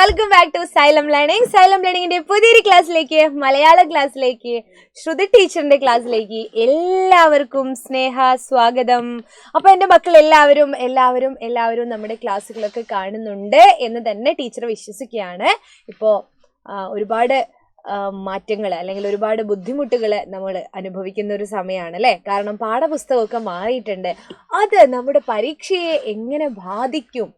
Welcome back to Xylem learning. Xylem ലേണിംഗിന്റെ പുതിയൊരു ക്ലാസ്സിലേക്ക്, മലയാള ക്ലാസ്സിലേക്ക്, ശ്രുതി ടീച്ചറിന്റെ ക്ലാസ്സിലേക്ക് എല്ലാവർക്കും സ്നേഹ സ്വാഗതം. അപ്പൊ എന്റെ മക്കൾ എല്ലാവരും നമ്മുടെ ക്ലാസ്സുകളൊക്കെ കാണുന്നുണ്ട് എന്ന് തന്നെ ടീച്ചർ വിശ്വസിക്കുകയാണ്. ഇപ്പോ ഒരുപാട് മാറ്റങ്ങൾ അല്ലെങ്കിൽ ഒരുപാട് ബുദ്ധിമുട്ടുകൾ നമ്മൾ അനുഭവിക്കുന്ന ഒരു സമയമാണ് അല്ലേ. കാരണം പാഠപുസ്തകമൊക്കെ മാറിയിട്ടുണ്ട്. അത് നമ്മുടെ പരീക്ഷയെ എങ്ങനെ ബാധിക്കും?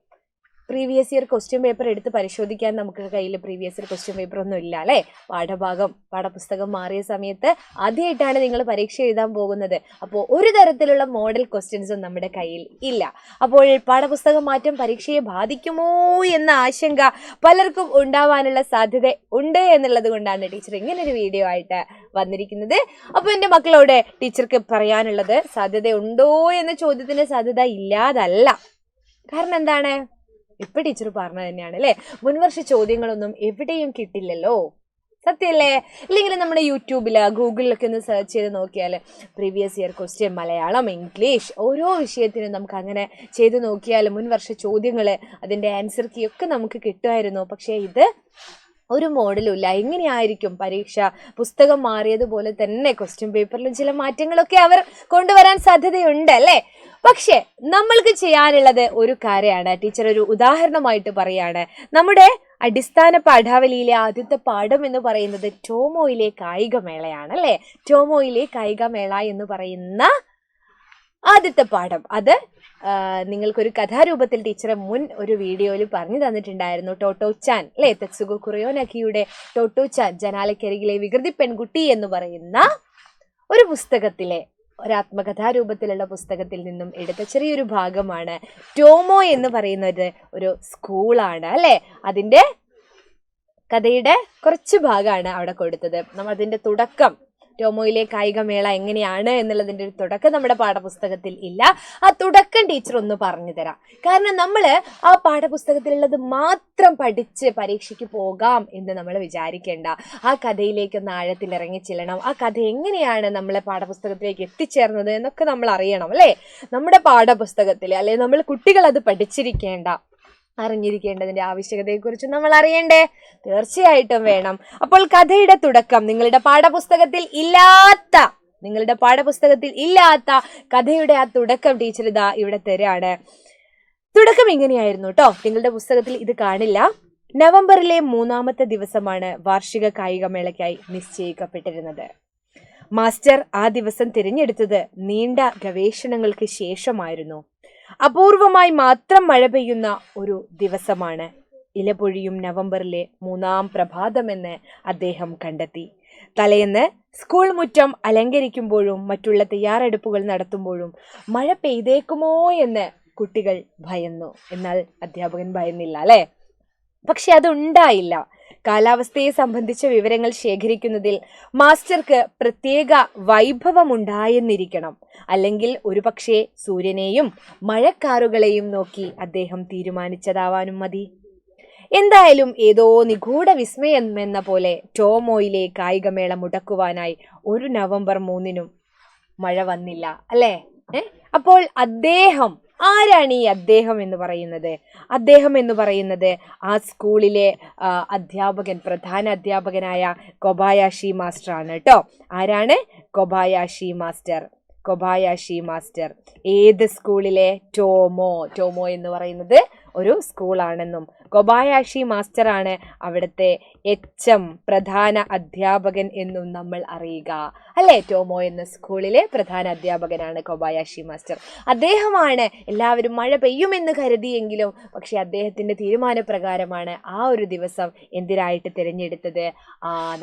പ്രീവിയസ് ഇയർ ക്വസ്റ്റ്യൻ പേപ്പർ എടുത്ത് പരിശോധിക്കാൻ നമുക്ക് കയ്യിൽ പ്രീവിയസ് ഇയർ ക്വസ്റ്റ്യൻ പേപ്പർ ഒന്നും ഇല്ല അല്ലേ. പാഠപുസ്തകം മാറിയ സമയത്ത് ആദ്യമായിട്ടാണ് നിങ്ങൾ പരീക്ഷ എഴുതാൻ പോകുന്നത്. അപ്പോൾ ഒരു തരത്തിലുള്ള മോഡൽ ക്വസ്റ്റ്യൻസും നമ്മുടെ കയ്യിൽ ഇല്ല. അപ്പോൾ പാഠപുസ്തകം മാറ്റം പരീക്ഷയെ ബാധിക്കുമോ എന്ന ആശങ്ക പലർക്കും ഉണ്ടാവാനുള്ള സാധ്യത ഉണ്ട് എന്നുള്ളത് കൊണ്ടാണ് ടീച്ചർ ഇങ്ങനെ ഒരു വീഡിയോ ആയിട്ട് വന്നിരിക്കുന്നത്. അപ്പോൾ എൻ്റെ മക്കളോട് ടീച്ചർക്ക് പറയാനുള്ളത്, സാധ്യത ഉണ്ടോ എന്ന ചോദ്യത്തിന് സാധ്യത ഇല്ലാതല്ല. കാരണം എന്താണ്? ഇപ്പൊ ടീച്ചർ പറഞ്ഞത് തന്നെയാണ് അല്ലെ, മുൻവർഷ ചോദ്യങ്ങളൊന്നും എവിടെയും കിട്ടില്ലല്ലോ. സത്യല്ലേ? ഇല്ലെങ്കിൽ നമ്മുടെ യൂട്യൂബില് ഗൂഗിളിലൊക്കെ ഒന്ന് സെർച്ച് ചെയ്ത് നോക്കിയാൽ previous year question Malayalam, English ഓരോ വിഷയത്തിനും നമുക്ക് അങ്ങനെ ചെയ്ത് നോക്കിയാൽ മുൻവർഷ ചോദ്യങ്ങൾ, അതിൻ്റെ ആൻസർ കീ ഒക്കെ നമുക്ക് കിട്ടുമായിരുന്നു. പക്ഷേ ഇത് ഒരു മോഡലും ഇല്ല. എങ്ങനെയായിരിക്കും പരീക്ഷ? പുസ്തകം മാറിയതുപോലെ തന്നെ ക്വസ്റ്റ്യൻ പേപ്പറിലും ചില മാറ്റങ്ങളൊക്കെ അവർ കൊണ്ടുവരാൻ സാധ്യതയുണ്ട് അല്ലേ. പക്ഷെ നമ്മൾക്ക് ചെയ്യാനുള്ളത് ഒരു കാര്യമാണ്. ടീച്ചർ ഒരു ഉദാഹരണമായിട്ട് പറയാണ്. നമ്മുടെ അടിസ്ഥാന പാഠാവലിയിലെ ആദ്യത്തെ പാഠം എന്ന് പറയുന്നത് ടോമോയിലെ കായികമേളയാണ് അല്ലേ. ടോമോയിലെ കായികമേള എന്ന് പറയുന്ന ആദ്യത്തെ പാഠം, അത് നിങ്ങൾക്കൊരു കഥാരൂപത്തിൽ ടീച്ചറെ മുൻ ഒരു വീഡിയോയിൽ പറഞ്ഞു തന്നിട്ടുണ്ടായിരുന്നു. ടോട്ടോച്ചാൻ അല്ലേ, തെത്സുഗോ കുറിയോനക്കിയുടെ ടോട്ടോച്ചാൻ, ജനാലക്കരികിലെ വികൃതി പെൺകുട്ടി എന്ന് പറയുന്ന ഒരു പുസ്തകത്തിലെ ഒരാത്മകഥാരൂപത്തിലുള്ള പുസ്തകത്തിൽ നിന്നും എടുത്ത ചെറിയൊരു ഭാഗമാണ്. ടോമോ എന്ന് പറയുന്നത് ഒരു സ്കൂളാണ് അല്ലേ. അതിൻ്റെ കഥയുടെ കുറച്ച് ഭാഗമാണ് അവിടെ കൊടുത്തത്. നമ്മൾ അതിൻ്റെ തുടക്കം, ടോമോയിലെ കായികമേള എങ്ങനെയാണ് എന്നുള്ളതിൻ്റെ ഒരു തുടക്കം നമ്മുടെ പാഠപുസ്തകത്തിൽ ഇല്ല. ആ തുടക്കം ടീച്ചർ ഒന്ന് പറഞ്ഞു തരാം. കാരണം നമ്മൾ ആ പാഠപുസ്തകത്തിലുള്ളത് മാത്രം പഠിച്ച് പരീക്ഷയ്ക്ക് പോകാം എന്ന് നമ്മൾ വിചാരിക്കേണ്ട. ആ കഥയിലേക്കൊന്ന് ആഴത്തിൽ ഇറങ്ങി ചെല്ലണം. ആ കഥ എങ്ങനെയാണ് നമ്മളെ പാഠപുസ്തകത്തിലേക്ക് എത്തിച്ചേർന്നത് എന്നൊക്കെ നമ്മൾ അറിയണം അല്ലേ. നമ്മുടെ പാഠപുസ്തകത്തിൽ അല്ലെങ്കിൽ നമ്മൾ കുട്ടികൾ അത് അറിഞ്ഞിരിക്കേണ്ടതിന്റെ ആവശ്യകതയെക്കുറിച്ച് നമ്മൾ അറിയണ്ടേ? തീർച്ചയായിട്ടും വേണം. അപ്പോൾ കഥയുടെ തുടക്കം നിങ്ങളുടെ പാഠപുസ്തകത്തിൽ ഇല്ലാത്ത കഥയുടെ ആ തുടക്കം ടീച്ചർ ഇതാ ഇവിടെ തരാണ്. തുടക്കം ഇങ്ങനെയായിരുന്നു കേട്ടോ. നിങ്ങളുടെ പുസ്തകത്തിൽ ഇത് കാണില്ല. നവംബറിലെ 3-ാമത്തെ ദിവസമാണ് വാർഷിക കായികമേളയ്ക്കായി നിശ്ചയിക്കപ്പെട്ടിരുന്നത്. മാസ്റ്റർ ആ ദിവസം തിരഞ്ഞെടുത്തത് നീണ്ട ഗവേഷണങ്ങൾക്ക് ശേഷമായിരുന്നു. അപൂർവമായി മാത്രം മഴ പെയ്യുന്ന ഒരു ദിവസമാണ്. ഇലപൊഴിയും നവംബറിലെ 3-ാം പ്രഭാതമെന്ന് അദ്ദേഹം കണ്ടെത്തി. തലേന്ന് സ്കൂൾ മുറ്റം അലങ്കരിക്കുമ്പോഴും മറ്റുള്ള തയ്യാറെടുപ്പുകൾ നടത്തുമ്പോഴും മഴ പെയ്തേക്കുമോ എന്ന് കുട്ടികൾ ഭയന്നു. എന്നാൽ അധ്യാപകൻ ഭയന്നില്ല അല്ലേ. പക്ഷെ അതുണ്ടായില്ല. കാലാവസ്ഥയെ സംബന്ധിച്ച വിവരങ്ങൾ ശേഖരിക്കുന്നതിൽ മാസ്റ്റർക്ക് പ്രത്യേക വൈഭവമുണ്ടായെന്നിരിക്കണം. അല്ലെങ്കിൽ ഒരുപക്ഷെ സൂര്യനെയും മഴക്കാറുകളെയും നോക്കി അദ്ദേഹം തീരുമാനിച്ചതാവാനും മതി. എന്തായാലും ഏതോ നിഗൂഢ വിസ്മയം എന്ന പോലെ ടോമോയിലെ കായികമേള മുടക്കുവാനായി ഒരു നവംബർ 3-നും മഴ വന്നില്ല അല്ലേ. അപ്പോൾ ആരാണ് ഈ അദ്ദേഹം എന്ന് പറയുന്നത്? അദ്ദേഹം എന്ന് പറയുന്നത് ആ സ്കൂളിലെ പ്രധാന അധ്യാപകനായ കൊബായാഷി മാസ്റ്റർ ആണ് കേട്ടോ. ആരാണ്? Kobayashi master. ഏത് സ്കൂളിലെ? ടോമോ എന്ന് പറയുന്നത് ഒരു സ്കൂളാണെന്നും കൊബായാഷി മാസ്റ്റർ ആണ് അവിടുത്തെ HM പ്രധാന അധ്യാപകൻ എന്നും നമ്മൾ അറിയുക അല്ലേ. ടോമോ എന്ന സ്കൂളിലെ പ്രധാന അധ്യാപകനാണ് കൊബായാഷി മാസ്റ്റർ. അദ്ദേഹമാണ് എല്ലാവരും മഴ പെയ്യുമെന്ന് കരുതിയെങ്കിലും പക്ഷെ അദ്ദേഹത്തിന്റെ തീരുമാനപ്രകാരമാണ് ആ ഒരു ദിവസം എന്തിനായിട്ട് തിരഞ്ഞെടുത്തത്?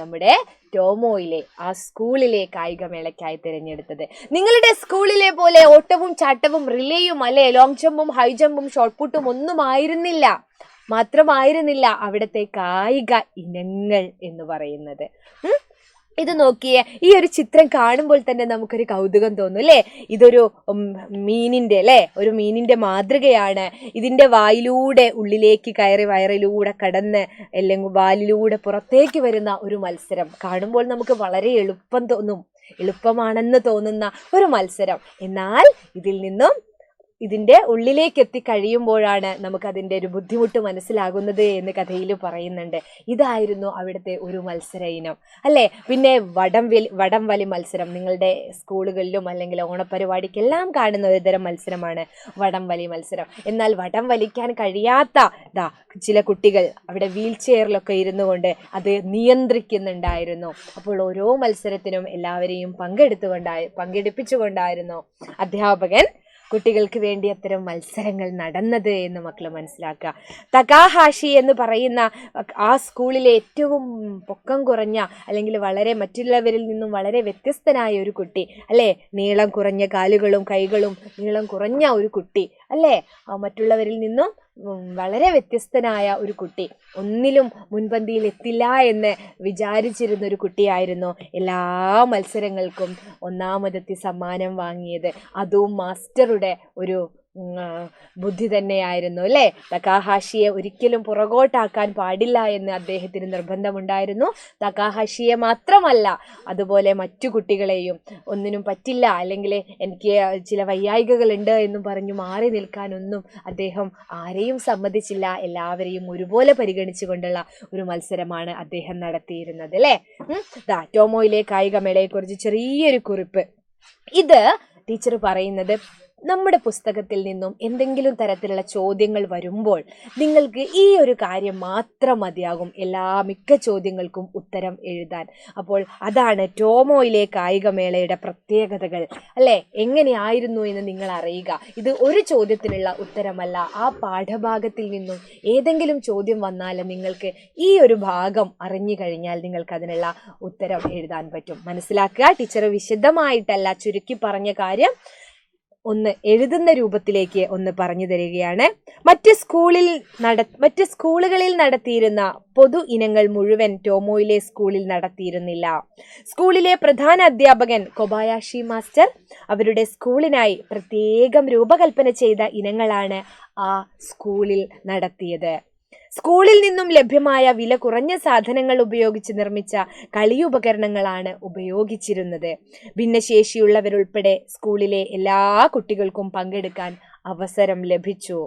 നമ്മുടെ ടോമോയിലെ ആ സ്കൂളിലെ കായികമേളയ്ക്കായി തിരഞ്ഞെടുത്തത്. നിങ്ങളുടെ സ്കൂളിലെ പോലെ ഓട്ടവും ചാട്ടവും റിലേയും അല്ലെ, ലോങ് ജമ്പും ഹൈ ജമ്പും ഷോർട്ട് പുട്ടും ഒന്നും മാത്രമായിരുന്നില്ല അവിടുത്തെ കായിക ഇനങ്ങൾ എന്ന് പറയുന്നത്. ഇത് നോക്കിയേ, ഈ ഒരു ചിത്രം കാണുമ്പോൾ തന്നെ നമുക്കൊരു കൗതുകം തോന്നും അല്ലേ. ഇതൊരു മീനിന്റെ മാതൃകയാണ്. ഇതിന്റെ വായിലൂടെ ഉള്ളിലേക്ക് കയറി വയറിലൂടെ കടന്ന് അല്ലെങ്കിൽ വാലിലൂടെ പുറത്തേക്ക് വരുന്ന ഒരു മത്സരം കാണുമ്പോൾ നമുക്ക് വളരെ എളുപ്പമാണെന്ന് തോന്നുന്ന ഒരു മത്സരം. എന്നാൽ ഇതിൽ നിന്നും ഇതിൻ്റെ ഉള്ളിലേക്ക് എത്തിക്കഴിയുമ്പോഴാണ് നമുക്കതിൻ്റെ ഒരു ബുദ്ധിമുട്ട് മനസ്സിലാകുന്നത് എന്ന് കഥയിൽ പറയുന്നുണ്ട്. ഇതായിരുന്നു അവിടുത്തെ ഒരു മത്സര ഇനം അല്ലേ. പിന്നെ വടംവലി മത്സരം നിങ്ങളുടെ സ്കൂളുകളിലും അല്ലെങ്കിൽ ഓണപ്പരിപാടിക്കെല്ലാം കാണുന്ന ഒരു തരം മത്സരമാണ് വടംവലി മത്സരം. എന്നാൽ വടം വലിക്കാൻ കഴിയാത്ത ചില കുട്ടികൾ അവിടെ വീൽ ചെയറിലൊക്കെ ഇരുന്നു കൊണ്ട് അത് നിയന്ത്രിക്കുന്നുണ്ടായിരുന്നു. അപ്പോൾ ഓരോ മത്സരത്തിനും എല്ലാവരെയും പങ്കെടുപ്പിച്ചുകൊണ്ടായിരുന്നു അധ്യാപകൻ കുട്ടികൾക്ക് വേണ്ടി അത്തരം മത്സരങ്ങൾ നടന്നത് എന്ന് മക്കൾ മനസ്സിലാക്കുക. തകാഹാഷി എന്ന് പറയുന്ന ആ സ്കൂളിലെ ഏറ്റവും പൊക്കം കുറഞ്ഞ അല്ലെങ്കിൽ വളരെ മറ്റുള്ളവരിൽ നിന്നും വളരെ വ്യത്യസ്തനായ ഒരു കുട്ടി അല്ലേ. നീളം കുറഞ്ഞ കാലുകളും കൈകളും നീളം കുറഞ്ഞ ഒരു കുട്ടി അല്ലേ. മറ്റുള്ളവരിൽ നിന്നും വളരെ വ്യത്യസ്തനായ ഒരു കുട്ടി, ഒന്നിലും മുൻപന്തിയിൽ എത്തില്ല എന്ന് വിചാരിച്ചിരുന്ന ഒരു കുട്ടിയായിരുന്നു എല്ലാ മത്സരങ്ങൾക്കും ഒന്നാമതെത്തി സമ്മാനം വാങ്ങിയത്. അതും മാസ്റ്ററുടെ ഒരു ബുദ്ധി തന്നെയായിരുന്നു അല്ലേ. തകാഹാഷിയെ ഒരിക്കലും പുറകോട്ടാക്കാൻ പാടില്ല എന്ന് അദ്ദേഹത്തിന് നിർബന്ധമുണ്ടായിരുന്നു. തകാഹാഷിയെ മാത്രമല്ല, അതുപോലെ മറ്റു കുട്ടികളെയും ഒന്നിനും പറ്റില്ല അല്ലെങ്കിൽ എനിക്ക് ചില വയ്യായികകളുണ്ട് എന്നും പറഞ്ഞു മാറി നിൽക്കാനൊന്നും അദ്ദേഹം ആരെയും സമ്മതിച്ചില്ല. എല്ലാവരെയും ഒരുപോലെ പരിഗണിച്ചുകൊണ്ടുള്ള ഒരു മത്സരമാണ് അദ്ദേഹം നടത്തിയിരുന്നത് അല്ലേ. ടോമോയിലെ കായികമേളയെക്കുറിച്ച് ചെറിയൊരു കുറിപ്പ്. ഇത് ടീച്ചർ പറയുന്നത്, നമ്മുടെ പുസ്തകത്തിൽ നിന്നും എന്തെങ്കിലും തരത്തിലുള്ള ചോദ്യങ്ങൾ വരുമ്പോൾ നിങ്ങൾക്ക് ഈ ഒരു കാര്യം മാത്രം മതിയാകും മിക്ക ചോദ്യങ്ങൾക്കും ഉത്തരം എഴുതാൻ. അപ്പോൾ അതാണ് ടോമോയിലെ കായികമേളയുടെ പ്രത്യേകതകൾ അല്ലേ. എങ്ങനെയായിരുന്നു എന്ന് നിങ്ങൾ അറിയുക. ഇത് ഒരു ചോദ്യത്തിനുള്ള ഉത്തരമല്ല. ആ പാഠഭാഗത്തിൽ നിന്നും ഏതെങ്കിലും ചോദ്യം വന്നാൽ നിങ്ങൾക്ക് ഈ ഒരു ഭാഗം അറിഞ്ഞു കഴിഞ്ഞാൽ നിങ്ങൾക്ക് അതിനുള്ള ഉത്തരം എഴുതാൻ പറ്റും. മനസ്സിലാക്കുക. ടീച്ചർ വിശദമായിട്ടല്ല, ചുരുക്കി പറഞ്ഞ കാര്യം ഒന്ന് എഴുതുന്ന രൂപത്തിലേക്ക് ഒന്ന് പറഞ്ഞു തരികയാണ്. മറ്റ് സ്കൂളുകളിൽ നടത്തിയിരുന്ന പൊതു ഇനങ്ങൾ മുഴുവൻ ടോമോയിലെ സ്കൂളിൽ നടത്തിയിരുന്നില്ല. സ്കൂളിലെ പ്രധാന അധ്യാപകൻ കൊബായാഷി മാസ്റ്റർ അവരുടെ സ്കൂളിനായി പ്രത്യേകം രൂപകൽപ്പന ചെയ്ത ഇനങ്ങളാണ് ആ സ്കൂളിൽ നടത്തിയത്. സ്കൂളിൽ നിന്നും ലഭ്യമായ വില കുറഞ്ഞ സാധനങ്ങൾ ഉപയോഗിച്ച് നിർമ്മിച്ച കളിയുപകരണങ്ങളാണ് ഉപയോഗിച്ചിരുന്നത്. ഭിന്നശേഷിയുള്ളവരുൾപ്പെടെ സ്കൂളിലെ എല്ലാ കുട്ടികൾക്കും പങ്കെടുക്കാൻ അവസരം ലഭിച്ചു.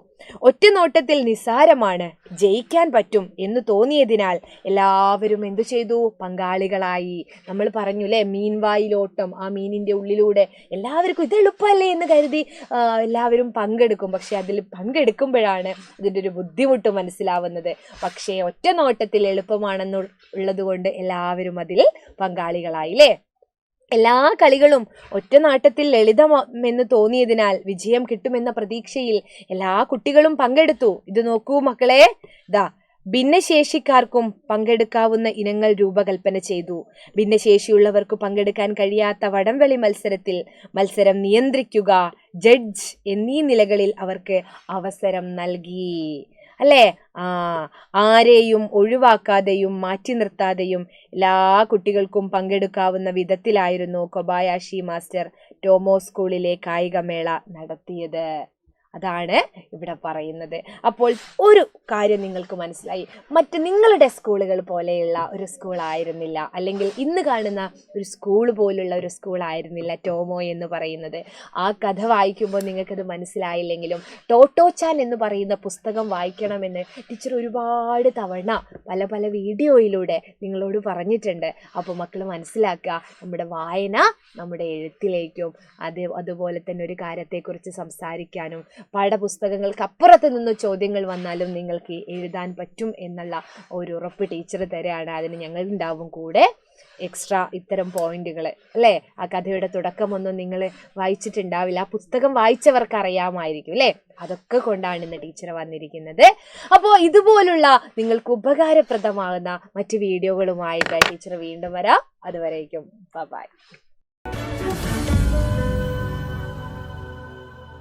ഒറ്റനോട്ടത്തിൽ നിസ്സാരമാണ്, ജയിക്കാൻ പറ്റും എന്ന് തോന്നിയതിനാൽ എല്ലാവരും എന്തു ചെയ്തു? പങ്കാളികളായി. നമ്മൾ പറഞ്ഞു അല്ലേ, മീൻവായിലോട്ടം. ആ മീനിൻ്റെ ഉള്ളിലൂടെ എല്ലാവർക്കും ഇത് എളുപ്പമല്ലേ എന്ന് കരുതി എല്ലാവരും പങ്കെടുക്കും. പക്ഷെ അതിൽ പങ്കെടുക്കുമ്പോഴാണ് അതിൻ്റെ ഒരു ബുദ്ധിമുട്ട് മനസ്സിലാവുന്നത്. പക്ഷേ ഒറ്റനോട്ടത്തിൽ എളുപ്പമാണെന്നുള്ളത് കൊണ്ട് എല്ലാവരും അതിൽ പങ്കാളികളായി അല്ലേ. എല്ലാ കളികളും ഒറ്റനാട്ടത്തിൽ ലളിതമെന്ന് തോന്നിയതിനാൽ വിജയം കിട്ടുമെന്ന പ്രതീക്ഷയിൽ എല്ലാ കുട്ടികളും പങ്കെടുത്തു. ഇത് നോക്കൂ മക്കളെ, ഭിന്നശേഷിക്കാർക്കും പങ്കെടുക്കാവുന്ന ഇനങ്ങൾ രൂപകൽപ്പന ചെയ്തു. ഭിന്നശേഷിയുള്ളവർക്ക് പങ്കെടുക്കാൻ കഴിയാത്ത വടംവലി മത്സരം നിയന്ത്രിക്കുക, ജഡ്ജ് എന്നീ നിലകളിൽ അവർക്ക് അവസരം നൽകി അല്ലേ. ആരെയും ഒഴിവാക്കാതെയും മാറ്റി നിർത്താതെയും എല്ലാ കുട്ടികൾക്കും പങ്കെടുക്കാവുന്ന വിധത്തിലായിരുന്നു കൊബായാഷി മാസ്റ്റർ ടോമോ സ്കൂളിലെ കായികമേള നടത്തിയത്. അതാണ് ഇവിടെ പറയുന്നത്. അപ്പോൾ ഒരു കാര്യം നിങ്ങൾക്ക് മനസ്സിലായി, നിങ്ങളുടെ സ്കൂളുകൾ പോലെയുള്ള ഒരു സ്കൂളായിരുന്നില്ല, അല്ലെങ്കിൽ ഇന്ന് കാണുന്ന ഒരു സ്കൂൾ പോലുള്ള ഒരു സ്കൂളായിരുന്നില്ല ടോമോ എന്ന് പറയുന്നത്. ആ കഥ വായിക്കുമ്പോൾ നിങ്ങൾക്കത് മനസ്സിലായില്ലെങ്കിലും ടോട്ടോച്ചാൻ എന്ന് പറയുന്ന പുസ്തകം വായിക്കണമെന്ന് ടീച്ചർ ഒരുപാട് തവണ പല വീഡിയോയിലൂടെ നിങ്ങളോട് പറഞ്ഞിട്ടുണ്ട്. അപ്പോൾ മക്കൾ മനസ്സിലാക്കുക, നമ്മുടെ വായന നമ്മുടെ എഴുത്തിലേക്കും അതുപോലെ തന്നെ ഒരു കാര്യത്തെക്കുറിച്ച് സംസാരിക്കാനും പാഠപുസ്തകങ്ങൾക്ക് അപ്പുറത്ത് നിന്ന് ചോദ്യങ്ങൾ വന്നാലും നിങ്ങൾക്ക് എഴുതാൻ പറ്റും എന്നുള്ള ഒരു ഉറപ്പ് ടീച്ചർ തരാണ്. അതിന് ഞങ്ങളുണ്ടാവും കൂടെ എക്സ്ട്രാ ഇത്തരം പോയിന്റുകൾ അല്ലേ. ആ കഥയുടെ തുടക്കമൊന്നും നിങ്ങൾ വായിച്ചിട്ടുണ്ടാവില്ല, ആ പുസ്തകം വായിച്ചവർക്ക് അറിയാമായിരിക്കും അല്ലേ. അതൊക്കെ കൊണ്ടാണ് ഇന്ന് ടീച്ചർ വന്നിരിക്കുന്നത്. അപ്പോൾ ഇതുപോലുള്ള നിങ്ങൾക്ക് ഉപകാരപ്രദമാകുന്ന മറ്റ് വീഡിയോകളുമായിട്ട് ടീച്ചർ വീണ്ടും വരാം. അതുവരേക്കും ബൈ.